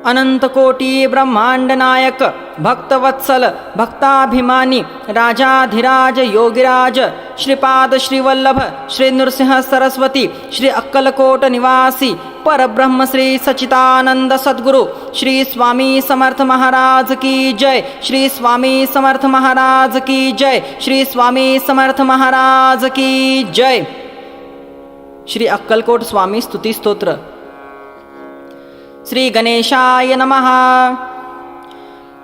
अनंत कोटी ब्रह्मांड नायक भक्तवत्सल भक्ताभिमानी राजाधिराज योगिराज श्रीपाद श्रीवल्लभ श्री नृसिंह सरस्वती श्री अक्कलकोट निवासी परब्रह्म श्री सच्चिदानंद सद्गुरु श्री स्वामी समर्थ महाराज की जय। श्री स्वामी समर्थ महाराज की जय। श्री स्वामी समर्थ महाराज की जय। श्री अक्कलकोट स्वामी स्तुती स्तोत्र। श्री गणेशाय नमः।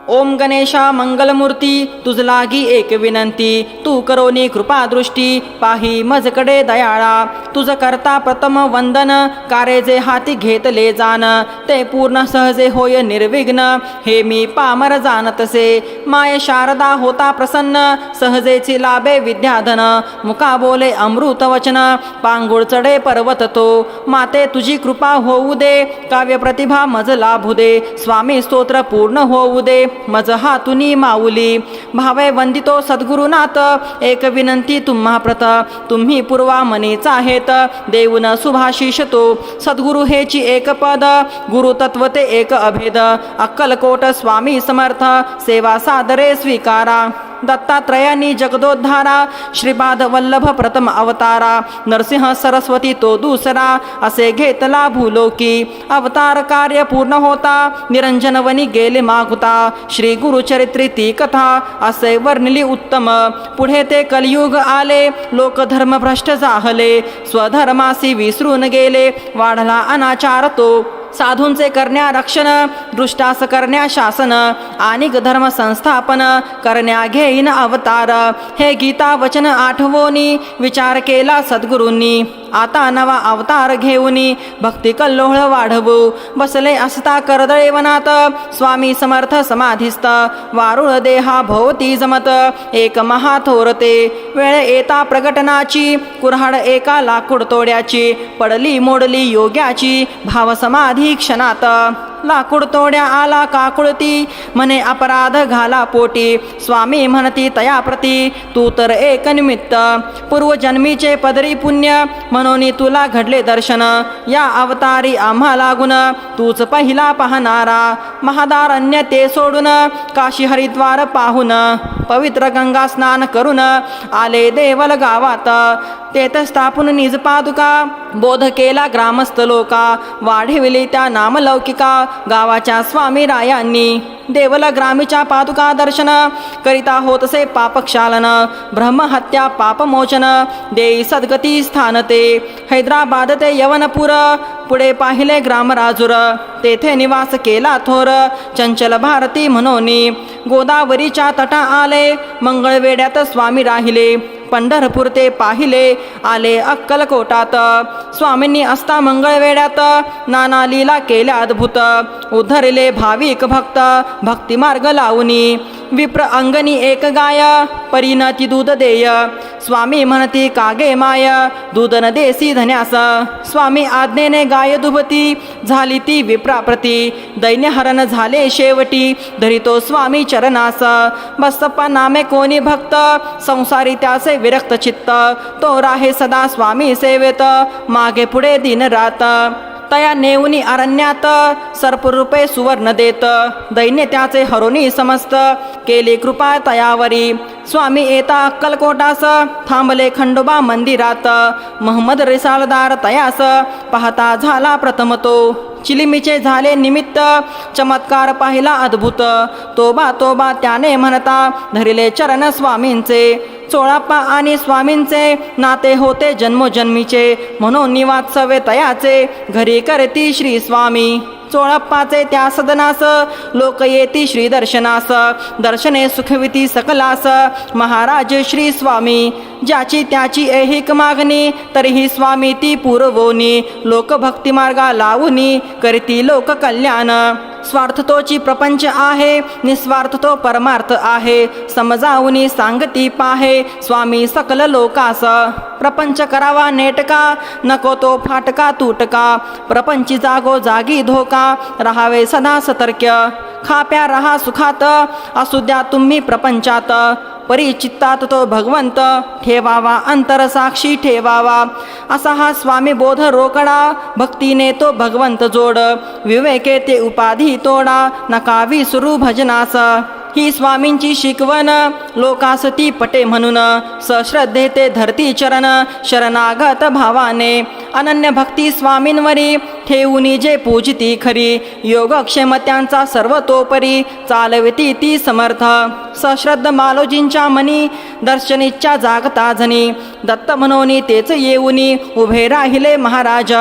ओम गणेशा मंगलमूर्ती तुझ लागी एक विनंती, तू करोनी कृपा दृष्टी पाही मजकडे दयाळा। तुझ करता प्रथम वंदन कारे जे हाती घेतले जाण, ते पूर्ण सहजे होय निर्विघ्न हे मी पामर जाणतसे। माय शारदा होता प्रसन्न सहजेची लाभे विद्याधन, मुका बोले अमृत वचन पांगुळ चढे पर्वत तो। माते तुझी कृपा होऊ दे काव्य प्रतिभा मज लाभू दे, स्वामी स्तोत्र पूर्ण होऊ दे मज हातुनी माऊली। भावे वंदितो सद्गुरुनाथ एक विनंती तुम्हा प्रत, तुम्ही पूर्वा मनीचा आहेत देऊन सुभाशिष तो। सद्गुरु हेची एक पद गुरु तत्व ते एक अभेद, अक्कलकोट स्वामी समर्थ सेवा सादरे स्वीकारा। दत्तात्रयानी जगदोद्धारा श्रीपाद वल्लभ प्रथम अवतारा, नरसिंह सरस्वती तो दुसरा असे घेतला भूलोकी। अवतार कार्य पूर्ण होता निरंजन वनी गेले मागुता, श्री गुरुचरित्री ती कथा असे वर्णिली उत्तम। पुढे ते कलियुग आले लोक धर्म भ्रष्ट जाहले, स्वधर्मासी विसरून गेले वाढला अनाचार तो। साधूंचे करण्या रक्षण दृष्टास करण्या शासन, आणि धर्म संस्थापन करण्या घेईन अवतार। हे गीता वचन आठवोनी विचार केला सद्गुरूंनी, आता नवा अवतार घेऊनी भक्ती कल्लोळ वाढवू। बसले असता करदळे वनात स्वामी समर्थ समाधिस्थ, वारुळ देहा भोवती जमत एक महाथोरते। वेळ येता प्रगटनाची कुऱ्हाड एका लाकूड तोड्याची, पडली मोडली योग्याची भाव समाधी क्षणात। लाकूड तोड्या आला काकुळती म्हणे अपराध घाला पोटी, स्वामी म्हणती तया प्रती तू तर एक निमित्त। पूर्वजन्मीचे पदरी पुण्य म्हणून तुला घडले दर्शन, या अवतारी आम्हा लागून तूच पहिला पाहणारा। महादारण्य ते सोडून काशी हरिद्वार पाहून, पवित्र गंगा स्नान करून आले देवल गावात। तेथ स्थापून निज पादुका बोध केला ग्रामस्थ लोका, वाढविली त्या नामलौकिका गावाच्या स्वामी रायांनी। देवल ग्रामीच्या पादुका दर्शन करिता होतसे पापक्षालन, ब्रह्महत्या पापमोचन देई सद्गती स्थान ते। हैदराबाद ते यवनपूर पुढे पाहिले ग्रामराजूर, तेथे निवास केला थोर चंचल भारती म्हणोनी। गोदावरीच्या तटा आले मंगळवेड्यात स्वामी राहिले, पंढरपूर ते पाहिले आले अक्कलकोटात। स्वामींनी असता मंगळवेड्यात नाना लीला केल्या अद्भुत, उद्धरले भाविक भक्त भक्ती मार्ग लावूनी। विप्र अंगणी एक गाय परिणती दूध देय, स्वामी म्हणती कागे माय दूध न देसी धन्यास। स्वामी आज्ञेने गाय दुभती झाली ती विप्राप्रती, दैन्यहरण झाले शेवटी धरितो स्वामी चरणास। बसप्पा नामे कोणी भक्त संसारी त्याचे विरक्त चित्त, तो राहे सदा स्वामी सेवेत मागे पुढे दिन रात। तया नेऊनी अरण्यात सर्परूपे सुवर्ण देत, दैन्य त्याचे हरोनी समस्त केली कृपा तयावरी। स्वामी येता अक्कलकोटास थांबले खंडोबा मंदिरात, महम्मद रिसालदार तयास पाहता झाला प्रथम तो। चिलिमीचे झाले निमित्त चमत्कार पाहिला अद्भुत, तोबा तोबा त्याने म्हणता धरिले चरण स्वामींचे। चोळाप्पा आणि स्वामींचे नाते होते जन्मोजन्मीचे, म्हणून निवात्सवे तयाचे घरी करती श्री स्वामी। चोळप्पाचे त्या सदनास लोक येती श्री दर्शनास, दर्शने सुखविती सकलास महाराज श्री स्वामी। ज्याची त्याची ऐहिक मागणी तरीही स्वामी ती पुरवोनी, लोक भक्ती मार्गा लावूनी करती लोक कल्याण। स्वार्थ तोची प्रपंच आहे निस्वार्थ तो परमार्थ आहे, समजावूनी सांगती पाहे स्वामी सकल लोकास। प्रपंच करावा नेटका नको तो फाटका तुटका, प्रपंची जागो जागी धोका राहावे सदा सतर्क। खाप्या रहा सुखात असू द्या तुम्ही प्रपंचात, परिचित्तात तो भगवंत ठेवावा अंतर साक्षी ठेवावा असा हा स्वामी बोध रोकडा भक्तीने तो भगवंत जोड विवेके ते उपाधी तोडा नका विसरू भजनास ही स्वामींची शिकवण लोकास ती पटे म्हणून सश्रद्धे ते धरती चरण शरणागत भावाने अनन्य भक्ती स्वामींवरी ठेवूनी जे पूजिती खरी योगक्षेम त्यांचा सर्वतोपरी चालविती ती समर्थ सश्रद्ध मालोजींच्या मनी दर्शनीच्या जागता जनी दत्त म्हणून तेच येऊनी उभे राहिले महाराज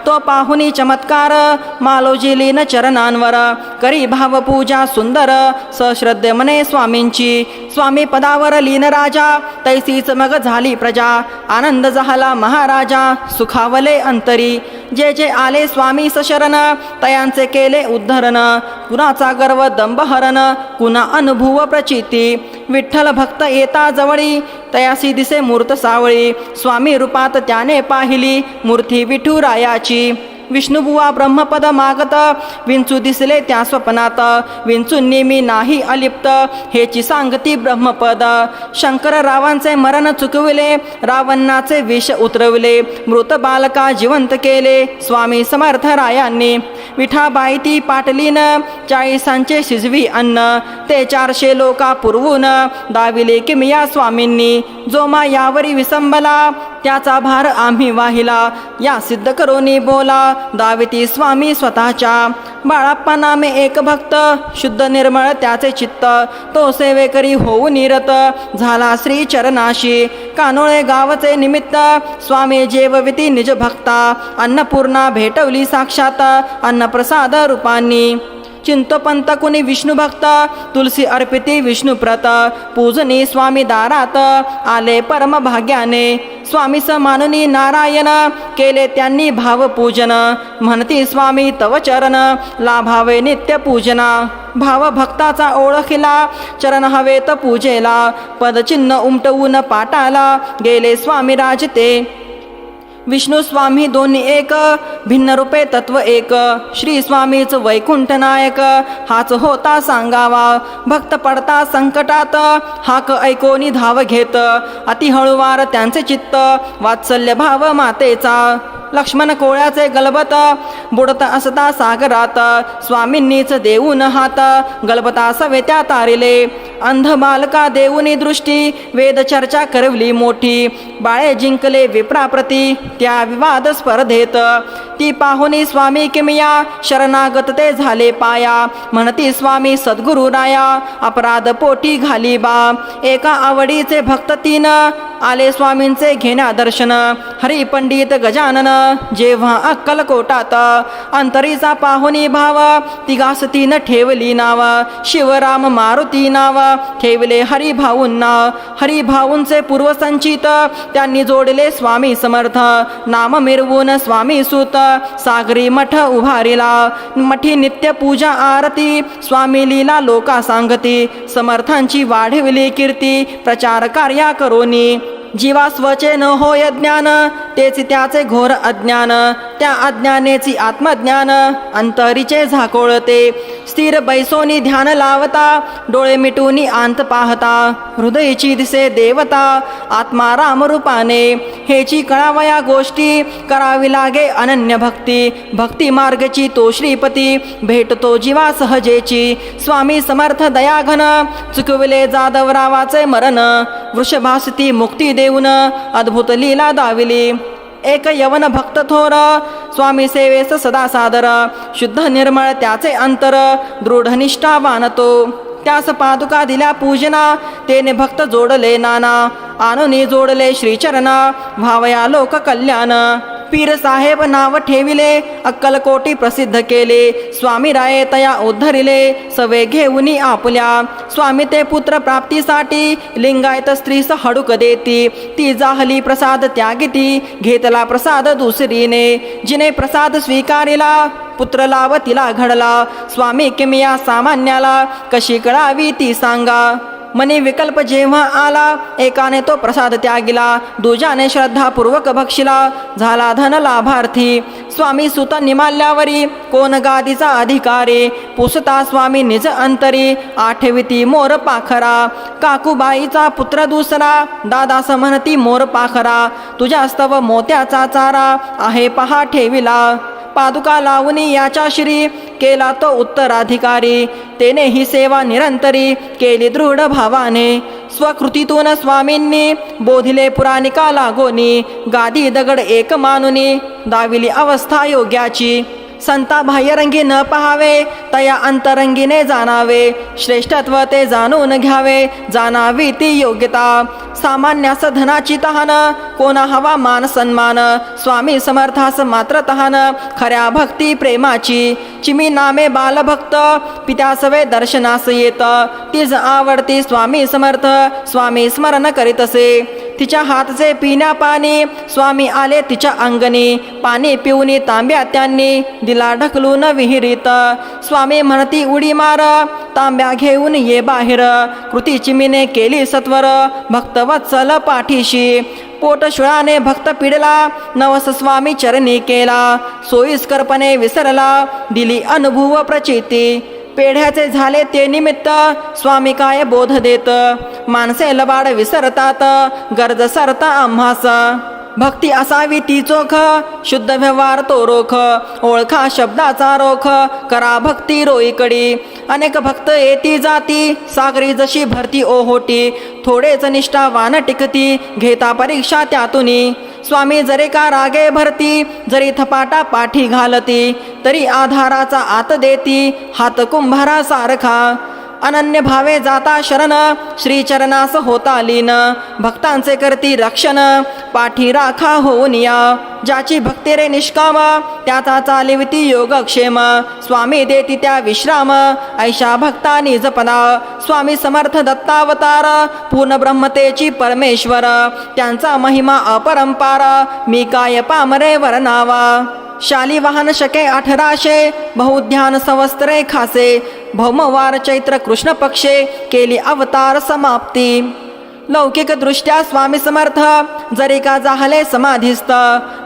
तो पाहुनी चमत्कार मालोजी लीन चरणांवर करी भावपूजा सुंदर सश्रद्ध मने स्वामींची स्वामी पदावर लीन राजा तैसीच मग झाली प्रजा आनंद झाला महाराजा सुखावले अंतरी जे जे आले स्वामी सशरण तयांचे केले उद्धरण कुणाचा गर्व दंभहरण कुणा अनुभव प्रचिती विठ्ठल भक्त येता जवळी तयासी दिसे मूर्त सावळी स्वामी रूपात त्याने पाहिली मूर्ती विठुरायाची विष्णुबुवा ब्रह्मपद मागत विंचू दिसले त्या स्वप्नात विंचूंनी नेमी नाही अलिप्त हेची सांगती ब्रह्मपद शंकर रावांचे मरण चुकविले रावणाचे विष उतरविले मृत बालका जिवंत केले स्वामी समर्थ रायांनी विठाबाई ती पाटलीन 40 शिजवी अन्न ते 400 लोका पुरवून दाविले किमिया स्वामींनी जो मा यावरी विसंबला त्याचा भार आम्ही वाहिला या सिद्ध करोनी बोला दाविती स्वामी स्वतःच्या बाळाप्पा नामे एक भक्त शुद्ध निर्मळ त्याचे चित्त तो सेवेकरी होऊ निरत झाला श्री चरणाशी कानोळे गावचे निमित्त स्वामी जेवविती निज भक्ता अन्नपूर्णा भेटवली साक्षात अन्नप्रसाद रूपांनी चिंतपंत कुणी विष्णू भक्त तुलसी अर्पिती विष्णुप्रत पूजनी स्वामी दारात आले परम भाग्याने स्वामी समानुनी नारायण केले त्यांनी भावपूजन म्हणती स्वामी तव चरण लाभावे नित्य पूजना भाव भक्ताचा ओळखिला चरण हवेत पूजेला पदचिन्ह उमटवून पाटाला गेले स्वामी राजते विष्णू स्वामी दोन्ही एक भिन्न रूपे तत्व एक श्री स्वामीच वैकुंठ नायक हाच होता सांगावा भक्त पडता संकटात हाक ऐकोनी धाव घेत अति हळुवार त्यांचे चित्त वात्सल्य भाव मातेचा लक्ष्मण कोळ्याचे गलबत बुडत असता सागरात स्वामींनीच देऊन हात गलबता सवेत्या तारिले अंध बालका देऊनी दृष्टी वेद चर्चा करवली मोठी बाळे जिंकले विप्राप्रती त्या विवाद स्पर्धेत ती पाहुनी स्वामी किमिया शरणागत ते झाले पाया म्हणती स्वामी सद्गुरु राया अपराध पोटी घाली बा एका आवडीचे भक्त 3 आले स्वामींचे घेण्या दर्शन हरी पंडित गजानन जेव्हा अक्कलकोटात अंतरीचा पाहुनी भाव तिघास 3 ठेवली नाव शिवराम मारुती नाव ठेवले हरिभाऊंना हरिभाऊंचे पूर्वसंचित त्यांनी जोडले स्वामी समर्थ नाम मिरवून स्वामी सुत सागरी मठ उभारिला मठी नित्य पूजा आरती स्वामी लीला लोका सांगती समर्थांची वाढविली कीर्ती प्रचार कार्या करोनी जीवा स्वचे न होय ज्ञान तेच त्याचे घोर अज्ञान त्या अज्ञानेची आत्मज्ञान अंतरीचे झाकोळते स्थिर बैसोनी ध्यान लावता डोळे मिटूनी आंत पाहता हृदयची दिसे देवता आत्मा रामरूपाने हेची कळावया गोष्टी करावी लागे अनन्य भक्ती भक्ती मार्गची तो श्रीपती भेटतो जीवा सहजेची स्वामी समर्थ दयाघन चुकविले जादवरावाचे मरण वृषभासती मुक्ती देऊन अद्भुत लीला दाविली एक यवन भक्त थोर स्वामी सेवेस सदा सादर शुद्ध निर्मळ त्याचे अंतर दृढ निष्ठावान तो त्यास पादुका दिल्या पूजना तेने भक्त जोडले नाना आणूनी जोडले श्रीचरणा भावया लोक कल्याण पीर साहेब नाव ठेविले अक्कलकोटी प्रसिद्ध केले स्वामी राये तया उद्धरिले सवे घेऊनी आपल्या स्वामी ते पुत्र प्राप्तीसाठी लिंगायत स्त्रीस हडूक देती ती जाहली प्रसाद त्यागिती घेतला प्रसाद दुसरीने जिने प्रसाद स्वीकारिला पुत्र लाव तिला घडला स्वामी किमिया सामान्याला कशी कळावी ती सांगा मनी विकल्प जेव्हा आला एकाने तो प्रसाद त्यागिला दुजाने श्रद्धापूर्वक भक्षिला झाला धन लाभार्थी स्वामी सुत निमाल्यावरी कोण गादीचा अधिकारी पुसता स्वामी निज अंतरी आठविती मोर पाखरा काकूबाईचा पुत्र दुसरा दादा समनती मोर पाखरा तुझ्या स्तव मोत्याचा चारा आहे पहा ठेविला पादुका लावणी याच्या श्री केला तो उत्तराधिकारी तेने ही सेवा निरंतरी केली दृढ भावाने स्वकृतीतून स्वामींनी बोधिले पुराणिका लागोनी गादी दगड एक मानुनी दाविली अवस्था योग्याची संता बाह्यरंगी न पहावे तया अंतरंगीने जाणावे श्रेष्ठत्व ते जाणून घ्यावे जाणावी ती योग्यता सामान्यास धनाची तहान कोणा हवा मान सन्मान स्वामी समर्थास मात्र तहान खऱ्या भक्ती प्रेमाची चिमी नामे बालभक्त पित्यासवे दर्शनास येत तीच आवडती स्वामी समर्थ स्वामी स्मरण करीतसे तिच्या हातचे पिण्या पाणी स्वामी आले तिच्या अंगणी पाणी पिऊनी तांब्या त्यांनी दिला ढकलून विहिरीत स्वामी म्हणती उडी मार तांब्या घेऊन ये बाहेर कृती चिमीने केली सत्वर भक्तवत्सल पाठीशी पोटशुळाने भक्त पिडला नवस स्वामी चरणी केला सोयीस्करपणे विसरला दिली अनुभव प्रचिती पेढ्याचे झाले ते निमित्त स्वामी काय बोध देत माणसे लबाड विसरतात गरज सरता आम्हास भक्ती असावी ती चोख शुद्ध व्यवहार तो रोख ओळखा शब्दाचा रोख करा भक्ती रोईकडी अनेक भक्त येती जाती सागरी जशी भरती ओहोटी थोडेच निष्ठावान टिकती घेता परीक्षा त्यातुनी स्वामी जरे का रागे भरती जरी थपाटा पाठी घालती तरी आधाराचा आत देती हात कुंभारा सारखा अनन्य भावे जाता शरण श्रीचरणास होता लीन भक्तांचे करती रक्षण पाठी राखा होऊन या ज्याची भक्ती रे निष्काम त्याचा चालिवती योगक्षेम स्वामी देती त्या विश्राम ऐशा भक्तानी जपना स्वामी समर्थ दत्तावतार पूर्ण ब्रह्मतेची परमेश्वर त्यांचा महिमा अपरंपार मी काय पामरे वर्णावा शाली वाहन शके 1800 बहुध्यान संवत्सरे खासे भौमवार चैत्र कृष्ण पक्षे केली अवतार समाप्ती लौकिक दृष्ट्या स्वामी समर्थ जरी का जाहले समाधिस्थ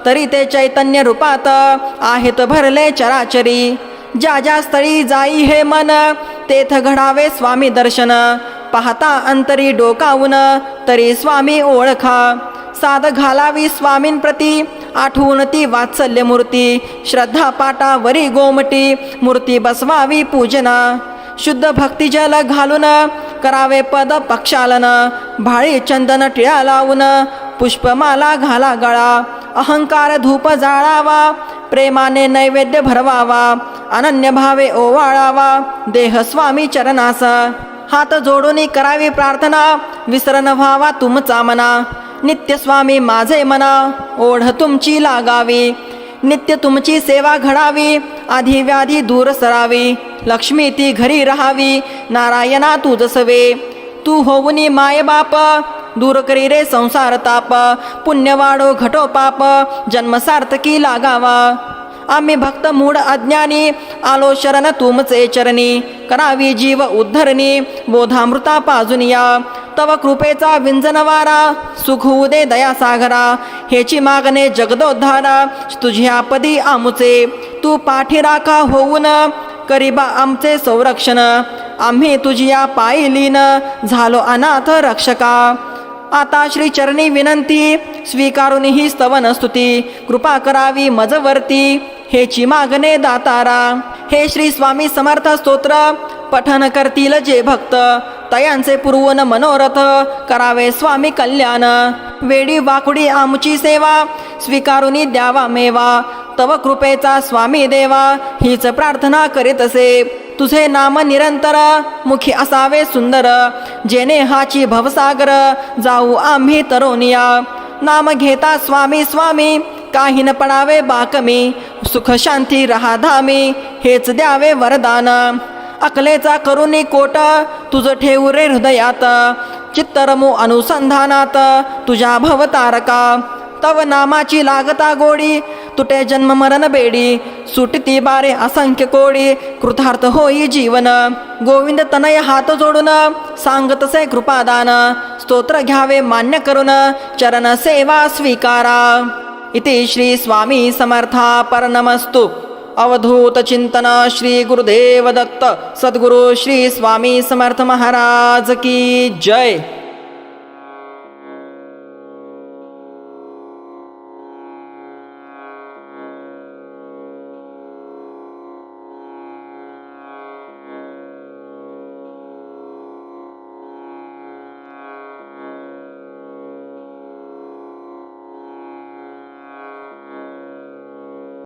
तरी ते चैतन्य रूपात आहेत भरले चराचरी ज्या ज्या स्थळी जाई हे मन तेथ घडावे स्वामी दर्शन पाहता अंतरी डोकावून तरी स्वामी ओळखा साध घालावी स्वामींप्रती आठवून ती वात्सल्य मूर्ती श्रद्धा पाटावरी गोमटी मूर्ती बसवावी पूजना शुद्ध भक्ती जल घालून करावे पद पक्षालन भाळी चंदन टिळा लावून पुष्पमाला घाला गळा अहंकार धूप जाळावा प्रेमाने नैवेद्य भरवावा अनन्य भावे ओवाळावा देह स्वामी चरणास हात जोडून करावी प्रार्थना विसरण व्हावा तुमचा मना नित्य स्वामी माझे मना ओढ तुमची लागावी नित्य तुमची सेवा घडावी आधी व्याधी दूर सरावी लक्ष्मी ती घरी राहावी नारायणा तू जसवे तू होऊनी माय बाप दूर करी रे संसार ताप पुण्य वाढो घटो पाप जन्म सार्थकी लागावा आम्ही भक्त मूढ अज्ञानी आलो शरण तुमचे चरणी करावी जीव उद्धरणी बोधामृता पाजुनिया तव कृपेचा विंजनवारा सुख होऊ दे दया सागरा हेची मागणे जगदोद्धारा तुझ्या पदी आमुचे तू पाठीराखा होऊन करीबा आमचे संरक्षण आम्ही तुझिया पायी लीन झालो अनाथ रक्षका आता श्री चरणी विनंती स्वीकारून ही स्तवन स्तुती कृपा करावी मजवरती हेची मागणे दातारा हे श्री स्वामी समर्थ स्तोत्र पठन करतील जे भक्त तयांचे पुरवून मनोरथ करावे स्वामी कल्याण वेडी वाकुडी आमची सेवा स्वीकारुनी द्यावा मेवा तव कृपेचा स्वामी देवा हीच प्रार्थना करीत असे तुझे नाम निरंतर मुखी असावे सुंदर जेने हाची भवसागर जाऊ आम्ही तरोनिया नाम घेता स्वामी स्वामी काही न पडावे बाकमी सुख शांती रहा धामी हेच द्यावे वरदान अकलेचा करुणी कोट तुझ ठेवू रे हृदयात चित्तरमू अनुसंधानात तुझ्या भवतारका तव नामाची लागता गोडी तुटे जन्म मरण बेडी सुटती बारे असंख्य कोडी कृतार्थ होई जीवन गोविंद तनय हात जोडून सांगतसे कृपादान स्तोत्र घ्यावे मान्य करून चरण सेवा स्वीकारा इति श्री स्वामी समर्थापरणमस्तु. अवधूत चिंतन श्री गुरुदेव दत्त सद्गुरु श्री स्वामी समर्थ महाराज की जय.